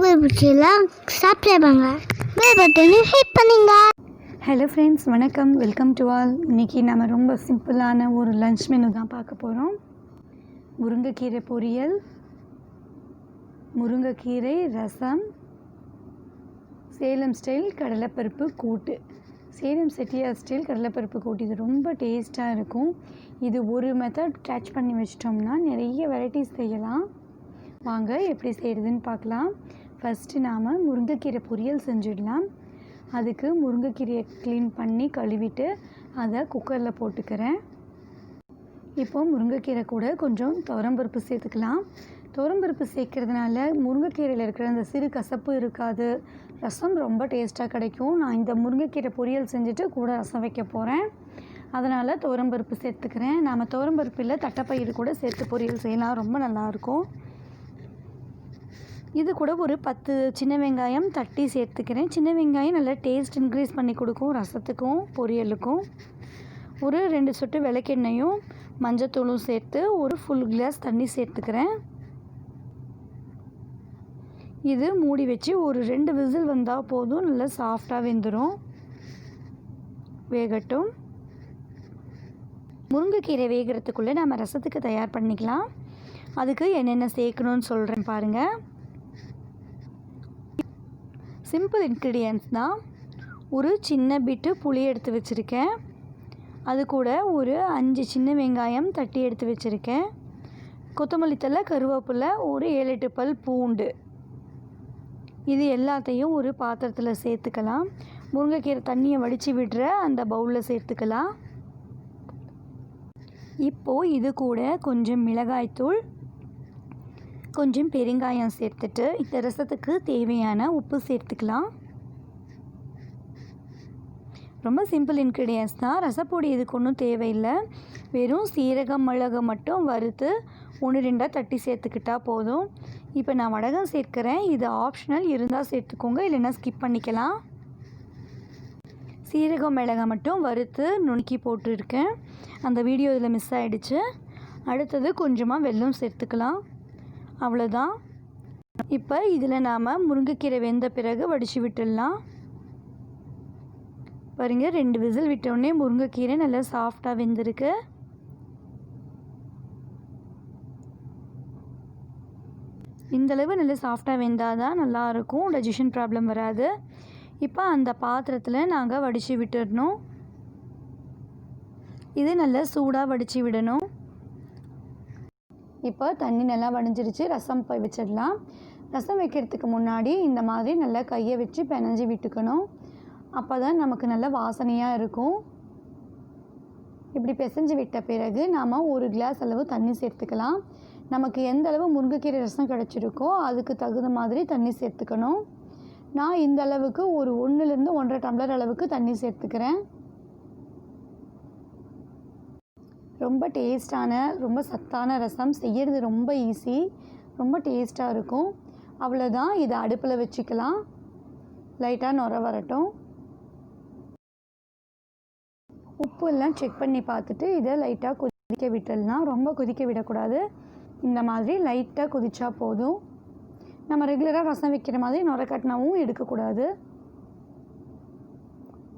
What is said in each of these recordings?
உங்களுக்கு பிடிச்சலாம் சாப்பிட்றாங்க பெல் பட்டனை ஹிட் பண்ணுங்க. ஹலோ ஃப்ரெண்ட்ஸ், வணக்கம், வெல்கம் டு ஆல். இன்றைக்கி நம்ம ரொம்ப சிம்பிளான ஒரு லன்ச் மெனு தான் பார்க்க போகிறோம். முருங்கைக்கீரை பொரியல், முருங்கைக்கீரை ரசம், சேலம் ஸ்டைல் கடலைப்பருப்பு கூட்டு. சேலம் செட்டியார் ஸ்டைல் கடலைப்பருப்பு கூட்டு இது ரொம்ப டேஸ்ட்டாக இருக்கும். இது ஒரு மெத்தட் கேட்ச் பண்ணி வச்சிட்டோம்னா நிறைய வெரைட்டிஸ் செய்யலாம். வாங்க எப்படி செய்கிறதுன்னு பார்க்கலாம். ஃபஸ்ட்டு நாம் முருங்கைக்கீரை பொரியல் செஞ்சிடலாம். அதுக்கு முருங்கைக்கீரையை க்ளீன் பண்ணி கழுவிட்டு அதை குக்கரில் போட்டுக்கிறேன். இப்போது முருங்கைக்கீரை கூட கொஞ்சம் துவரம்பருப்பு சேர்த்துக்கலாம். துவரம்பருப்பு சேர்க்கறதுனால முருங்கைக்கீரையில் இருக்கிற அந்த சிறு கசப்பு இருக்காது, ரசம் ரொம்ப டேஸ்ட்டாக கிடைக்கும். நான் இந்த முருங்கைக்கீரை பொரியல் செஞ்சுட்டு கூட ரசம் வைக்க போகிறேன், அதனால் துவரம்பருப்பு சேர்த்துக்கிறேன். நாம் துவரம்பருப்பில் தட்டைப்பயிறு கூட சேர்த்து பொரியல் செய்யலாம், ரொம்ப நல்லாயிருக்கும். இது கூட ஒரு 10 சின்ன வெங்காயம் தட்டி சேர்த்துக்கிறேன். சின்ன வெங்காயம் நல்லா டேஸ்ட் இன்க்ரீஸ் பண்ணி கொடுக்கும் ரசத்துக்கும் பொரியலுக்கும். ஒரு 2 சொட்டு விளக்கெண்ணெயும் மஞ்சத்தூளும் சேர்த்து ஒரு ஃபுல் கிளாஸ் தண்ணி சேர்த்துக்கிறேன். இது மூடி வச்சு ஒரு 2 விசில் வந்தால் போதும், நல்லா சாஃப்டாக வெந்துடும். வேகட்டும். முருங்கைக்கீரை வேகிறதுக்குள்ளே நம்ம ரசத்துக்கு தயார் பண்ணிக்கலாம். அதுக்கு என்னென்ன சேர்க்கணும்னு சொல்கிறேன் பாருங்கள். சிம்பிள் இன்க்ரீடியன்ட்ஸ் தான். ஒரு சின்ன பிட்டு புளி எடுத்து வச்சுருக்கேன். அது கூட ஒரு 5 சின்ன வெங்காயம் தட்டி எடுத்து வச்சுருக்கேன். கொத்தமல்லி தழை, கருவேப்பிலை, ஒரு 7-8 பல் பூண்டு. இது எல்லாத்தையும் ஒரு பாத்திரத்தில் சேர்த்துக்கலாம். முருங்கைக்கீரை தண்ணியை வடித்து விடுற அந்த பவுலில் சேர்த்துக்கலாம். இப்போது இது கூட கொஞ்சம் மிளகாய்த்தூள், கொஞ்சம் பெருங்காயம் சேர்த்துட்டு இந்த ரசத்துக்கு தேவையான உப்பு சேர்த்துக்கலாம். ரொம்ப சிம்பிள் இன்க்ரீடியன்ஸ் தான். ரசப்பொடி இதுக்கு ஒன்றும் தேவையில்லை. வெறும் சீரகம் மிளகு மட்டும் வறுத்து 1-2 தட்டி சேர்த்துக்கிட்டால் போதும். இப்போ நான் வடகம் சேர்க்குறேன். இது ஆப்ஷனல், இருந்தால் சேர்த்துக்கோங்க, இல்லைன்னா ஸ்கிப் பண்ணிக்கலாம். சீரகம் மிளகை மட்டும் வறுத்து நுணுக்கி போட்டுருக்கேன். அந்த வீடியோ இதில் மிஸ் ஆகிடுச்சு. அடுத்தது கொஞ்சமாக வெல்லம் சேர்த்துக்கலாம். அவ்வளோதான். இப்போ இதில் நாம் முருங்கைக்கீரை வெந்த பிறகு வடித்து விட்டுடலாம். பாருங்கள், 2 விசில் விட்டோடனே முருங்கைக்கீரை நல்லா சாஃப்டாக வெந்திருக்கு. இந்தளவு நல்லா சாஃப்டாக வெந்தால் தான் நல்லாயிருக்கும், டைஜஷன் ப்ராப்ளம் வராது. இப்போ அந்த பாத்திரத்தில் நாங்கள் வடித்து விட்டுடணும். இது நல்லா சூடாக வடித்து விடணும். இப்போ தண்ணி நல்லா வடிஞ்சிருச்சு. ரசம் போய் வச்சிடலாம். ரசம் வைக்கிறதுக்கு முன்னாடி இந்த மாதிரி நல்லா கையை வச்சு பிணைஞ்சி விட்டுக்கணும். அப்போ தான் நமக்கு நல்ல வாசனையாக இருக்கும். இப்படி பிசைஞ்சு விட்ட பிறகு நாம் 1 கிளாஸ் அளவு தண்ணி சேர்த்துக்கலாம். நமக்கு எந்த அளவு முருங்கைக்கீரை ரசம் கிடச்சிருக்கோ அதுக்கு தகுந்த மாதிரி தண்ணி சேர்த்துக்கணும். நான் இந்த அளவுக்கு ஒரு 1-1 1/2 டம்ளர் அளவுக்கு தண்ணி சேர்த்துக்கிறேன். ரொம்ப டேஸ்டான, ரொம்ப சத்தான ரசம் செய்கிறது ரொம்ப ஈஸி, ரொம்ப டேஸ்ட்டாக இருக்கும். அவ்வளோதான். இதை அடுப்பில் வச்சுக்கலாம். லைட்டாக நுர வரட்டும். உப்பு எல்லாம் செக் பண்ணி பார்த்துட்டு இதை லைட்டாக கொதிக்க விட்டுடலாம். ரொம்ப கொதிக்க விடக்கூடாது. இந்த மாதிரி லைட்டாக கொதிச்சா போதும். நம்ம ரெகுலராக ரசம் வைக்கிற மாதிரி நுர கட்டினாவும் எடுக்கக்கூடாது.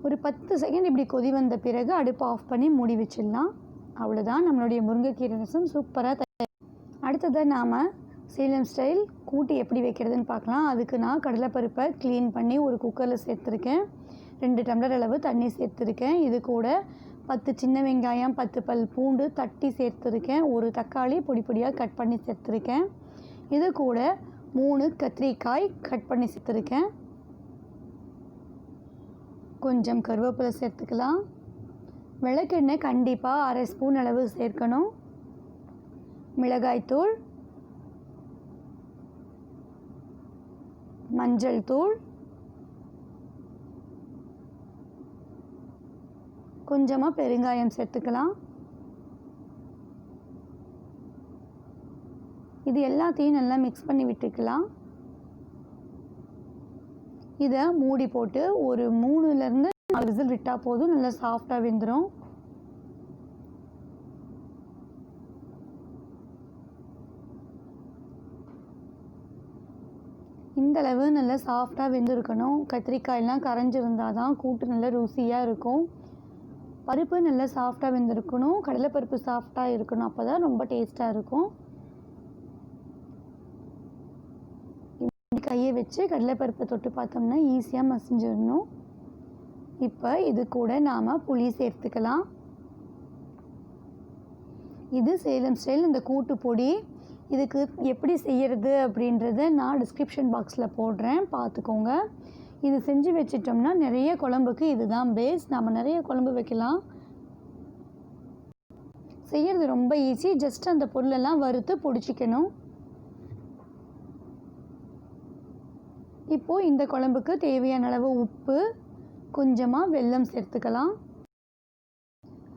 ஒரு 10 செகண்ட் இப்படி கொதி வந்த பிறகு அடுப்பு ஆஃப் பண்ணி மூடி வச்சிடலாம். அவ்வளோதான், நம்மளுடைய முருங்கைக்கீரை ரசம் சூப்பராக தயார். அடுத்ததாக நாம் சேலம் ஸ்டைல் கூட்டு எப்படி வைக்கிறதுன்னு பார்க்கலாம். அதுக்கு நான் கடலைப்பருப்பை க்ளீன் பண்ணி ஒரு குக்கரில் சேர்த்துருக்கேன். 2 டம்ளர் அளவு தண்ணி சேர்த்துருக்கேன். இது கூட 10 சின்ன வெங்காயம், 10 பல் பூண்டு தட்டி சேர்த்துருக்கேன். ஒரு தக்காளி பொடி பொடியாக கட் பண்ணி சேர்த்துருக்கேன். இது கூட 3 கத்திரிக்காய் கட் பண்ணி சேர்த்துருக்கேன். கொஞ்சம் கருவேப்பிலை சேர்த்துக்கலாம். விளக்கெண்ணெய் கண்டிப்பாக 1/2 ஸ்பூன் அளவு சேர்க்கணும். மிளகாய்த்தூள், மஞ்சள் தூள், கொஞ்சமாக பெருங்காயம் சேர்த்துக்கலாம். இது எல்லாத்தையும் நல்லா மிக்ஸ் பண்ணி விட்டுக்கலாம். இதை மூடி போட்டு ஒரு 3-4 விசில் விட்டால் போதும், நல்லா சாஃப்டாக வெந்துடும். இந்த அளவு நல்லா சாஃப்டாக வெந்திருக்கணும். கத்திரிக்காயெல்லாம் கரைஞ்சிருந்தால் தான் கூட்டு நல்லா ருசியாக இருக்கும். பருப்பு நல்லா சாஃப்டாக வெந்திருக்கணும். கடலைப்பருப்பு சாஃப்டாக இருக்கணும். அப்போ தான் ரொம்ப டேஸ்ட்டாக இருக்கும். கையை வச்சு கடலைப்பருப்பை தொட்டு பார்த்தோம்னா ஈஸியாக மசிஞ்சிடணும். இப்போ இது கூட நாம் புளி சேர்த்துக்கலாம். இது சேலம் ஸ்டைல் இந்த கூட்டு பொடி. இதுக்கு எப்படி செய்கிறது அப்படின்றத நான் டிஸ்கிரிப்ஷன் பாக்ஸில் போடுறேன், பார்த்துக்கோங்க. இது செஞ்சு வச்சிட்டோம்னா நிறைய குழம்புக்கு இதுதான் பேஸ். நம்ம நிறைய குழம்பு வைக்கலாம். செய்கிறது ரொம்ப ஈஸி. ஜஸ்ட் அந்த பொருளெல்லாம் வறுத்து பொடிச்சிக்கணும். இப்போது இந்த குழம்புக்கு தேவையான அளவு உப்பு, கொஞ்சமாக வெல்லம் சேர்த்துக்கலாம்.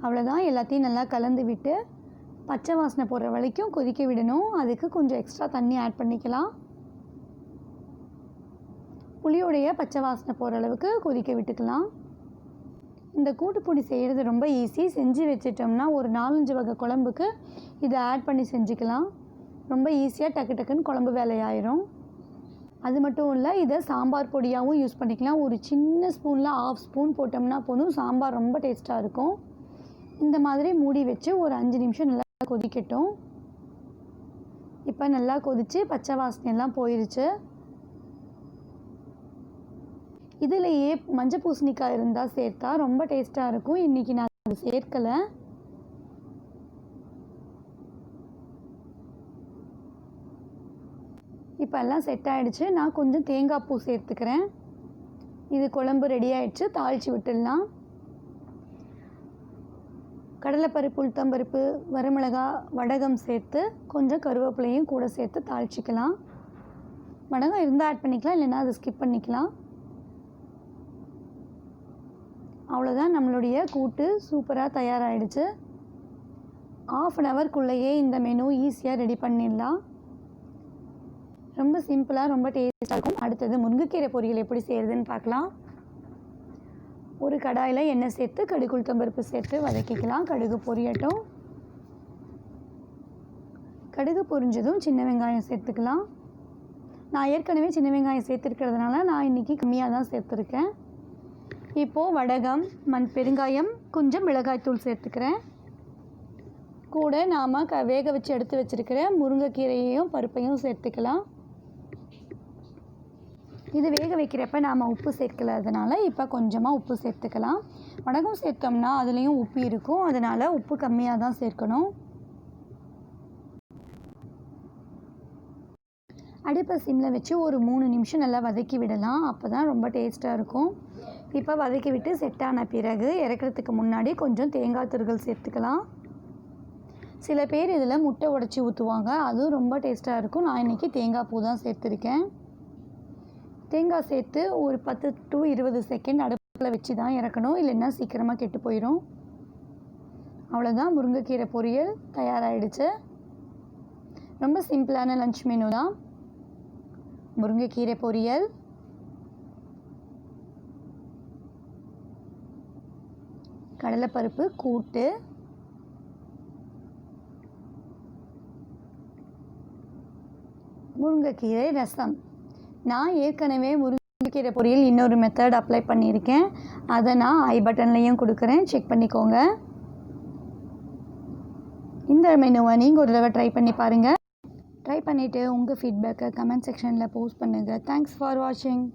அவ்வளோதான். எல்லாத்தையும் நல்லா கலந்து விட்டு பச்சை வாசனை போடுற வரைக்கும் கொதிக்க விடணும். அதுக்கு கொஞ்சம் எக்ஸ்ட்ரா தண்ணி ஆட் பண்ணிக்கலாம். புளியோடைய பச்சை வாசனை போகிற அளவுக்கு கொதிக்க விட்டுக்கலாம். இந்த கூட்டுப்பொடி செய்கிறது ரொம்ப ஈஸி. செஞ்சு வச்சிட்டோம்னா ஒரு 4-5 வகை குழம்புக்கு இதை ஆட் பண்ணி செஞ்சுக்கலாம். ரொம்ப ஈஸியாக டக்கு டக்குன்னு குழம்பு வேலையாயிரும். அது மட்டும் இல்லை, இதை சாம்பார் பொடியாகவும் யூஸ் பண்ணிக்கலாம். ஒரு சின்ன ஸ்பூனில் 1/2 ஸ்பூன் போட்டோம்னா போதும், சாம்பார் ரொம்ப டேஸ்ட்டாக இருக்கும். இந்த மாதிரி மூடி வச்சு ஒரு 5 நிமிஷம் நல்லா கொதிக்கட்டும். இப்போ நல்லா கொதித்து பச்சை வாசனையெல்லாம் போயிடுச்சு. இதிலேயே மஞ்சள் பூசணிக்காய் இருந்தால் சேர்த்தா ரொம்ப டேஸ்ட்டாக இருக்கும். இன்றைக்கி நான் அது சேர்க்கலை. இப்போ எல்லாம் செட் ஆகிடுச்சு. நான் கொஞ்சம் தேங்காய் பூ சேர்த்துக்கிறேன். இது குழம்பு ரெடி ஆகிடுச்சு. தாளித்து விட்டுடலாம். கடலைப்பருப்பு, உளுத்தம்பருப்பு, வரமிளகா, வடகம் சேர்த்து கொஞ்சம் கருவேப்பிலையும் கூட சேர்த்து தாளிச்சிக்கலாம். வடகம் இருந்தால் ஆட் பண்ணிக்கலாம், இல்லைன்னா அதை ஸ்கிப் பண்ணிக்கலாம். அவ்வளோதான், நம்மளுடைய கூட்டு சூப்பராக தயாராகிடுச்சு. 1/2 ஹவர்க்குள்ளேயே இந்த மெனு ஈஸியாக ரெடி பண்ணிடலாம். ரொம்ப சிம்பிளாக ரொம்ப டேஸ்ட்டாக இருக்கும். அடுத்தது முருங்கைக்கீரை பொரியல் எப்படி செய்கிறதுன்னு பார்க்கலாம். ஒரு கடாயில் எண்ணெய் சேர்த்து கடுகு, உளுத்தம்பருப்பு சேர்த்து வதக்கிக்கலாம். கடுகு பொரியட்டும். கடுகு பொரிஞ்சதும் சின்ன வெங்காயம் சேர்த்துக்கலாம். நான் ஏற்கனவே சின்ன வெங்காயம் சேர்த்துருக்கிறதுனால நான் இன்றைக்கி கம்மியாக தான் சேர்த்துருக்கேன். இப்போது வடகம், பெருங்காயம், கொஞ்சம் மிளகாய்த்தூள் சேர்த்துக்கிறேன். கூட நாம் வேக வச்சு எடுத்து வச்சுருக்கிற முருங்கைக்கீரையையும் பருப்பையும் சேர்த்துக்கலாம். இது வேக வைக்கிறப்ப நாம் உப்பு சேர்க்கலாதனால இப்போ கொஞ்சமாக உப்பு சேர்த்துக்கலாம். வடகம் சேர்த்தோம்னா அதுலேயும் உப்பு இருக்கும், அதனால் உப்பு கம்மியாக தான் சேர்க்கணும். அடுப்பை சிம்மில் வச்சு ஒரு 3 நிமிஷம் நல்லா வதக்கி விடலாம். அப்போ தான் ரொம்ப டேஸ்ட்டாக இருக்கும். இப்போ வதக்கி விட்டு செட்டான பிறகு இறக்கிறதுக்கு முன்னாடி கொஞ்சம் தேங்காய் துருவல் சேர்த்துக்கலாம். சில பேர் இதில் முட்டை உடைச்சி ஊற்றுவாங்க, அதுவும் ரொம்ப டேஸ்ட்டாக இருக்கும். நான் இன்றைக்கி தேங்காய் பூ தான் சேர்த்துருக்கேன். தேங்காய் சேர்த்து ஒரு 10 to 20 செகண்ட் அடுப்பில் வச்சு தான் இறக்கணும், இல்லைன்னா சீக்கிரமாக கெட்டு போயிடும். அவ்வளோதான், முருங்கைக்கீரை பொரியல் தயாராகிடுச்சு. ரொம்ப சிம்பிளான லஞ்ச் மெனு தான். முருங்கைக்கீரை பொரியல், கடலைப்பருப்பு கூட்டு, முருங்கைக்கீரை ரசம். நான் ஏற்கனவே முருங்கைக்கீரை பொரியல் இன்னொரு மெத்தட் அப்ளை பண்ணியிருக்கேன். அதை நான் ஐ பட்டன்லேயும் கொடுக்குறேன், செக் பண்ணிக்கோங்க. இந்த மெனுவை நீங்கள் ஒரு தடவை ட்ரை பண்ணி பாருங்கள். ட்ரை பண்ணிவிட்டு உங்கள் ஃபீட்பேக்கை கமெண்ட் செக்ஷனில் போஸ்ட் பண்ணுங்கள். தேங்க்ஸ் ஃபார் வாட்சிங்.